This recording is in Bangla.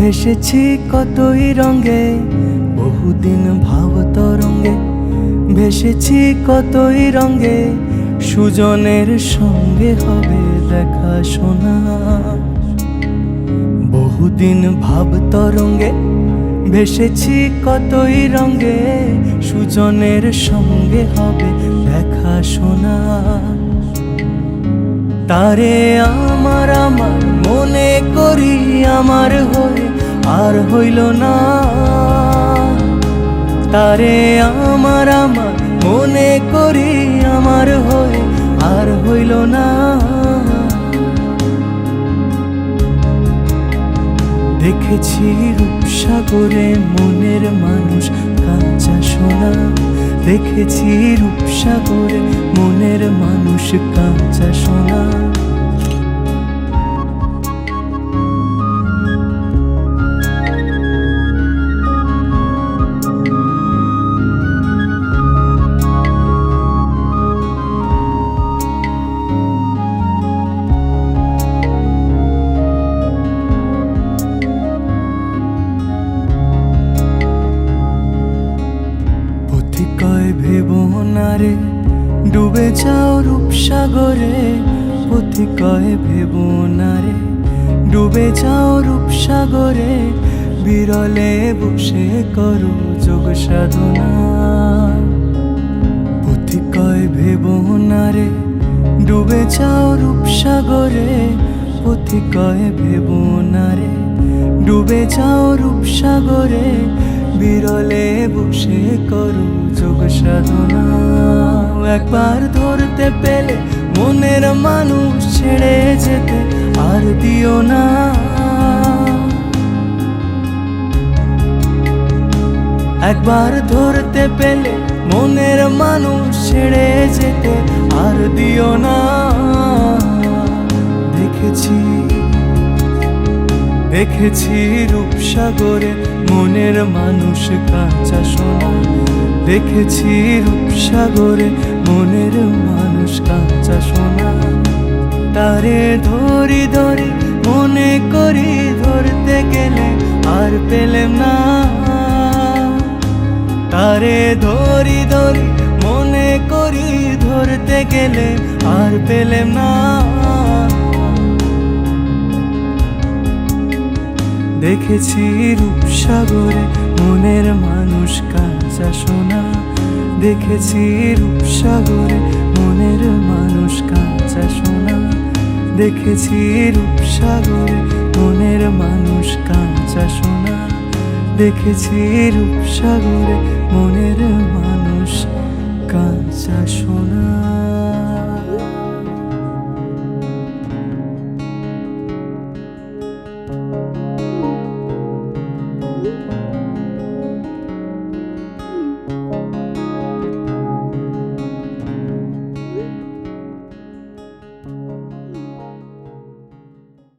ভেসেছি কতই রঙে, বহুদিন ভাব তরঙ্গে। ভেসেছি কতই রঙে, সুজনের সঙ্গে হবে দেখা শোনা। বহুদিন ভাব তরঙ্গে ভেসেছি কতই রঙে, সুজনের সঙ্গে হবে দেখা শোনা। তারে আমার আমার মনে করি আমার হয়ে আর হইল না। তারে আমার আমার মনে করি আমার হয়ে আর হইল না। দেখেছি রূপসাগরে মনের মানুষ কাঁচা সোনা। দেখেছি রূপসাগরে মনের মানুষ কাঁচা সোনা। কয় ভেবো না রে ডুবে যাও রূপসাগরে। পথি কয় ভেবো না রে ডুবে যাও রূপসাগরে। বিরলে বসে করো যোগ সাধনা। পথি কয় ভেবো না রে ডুবে যাও রূপসাগরে। পথি কয় ভেবো না রে ডুবে যাও রূপসাগরে। বিরলে বসে করো যোগ সাধনা। একবার ধরতে পেলে মনের মানুষ ছেড়ে যেতে আর দিও না। একবার ধরতে পেলে মনের মানুষ ছেড়ে যেতে আর দিও না। দেখেছি রূপসাগরে মনের মানুষ কাঁচা সোনা। দেখেছি রূপসাগরে মনের মানুষ কাঁচা সোনা। তারে ধরি ধরি মনে করি ধরতে গেলে আর পেলেম না। তারে ধরি ধরি মনে করি ধরতে গেলে আর পেলেম না। দেখেছি রূপসাগরে মনের মানুষ কাঁচা সোনা। দেখেছি রূপসাগরে মনের মানুষ কাঁচা সোনা। দেখেছি রূপসাগরে মনের মানুষ কাঁচা সোনা। দেখেছি রূপসাগরে মনের মানুষ কাঁচা সোনা।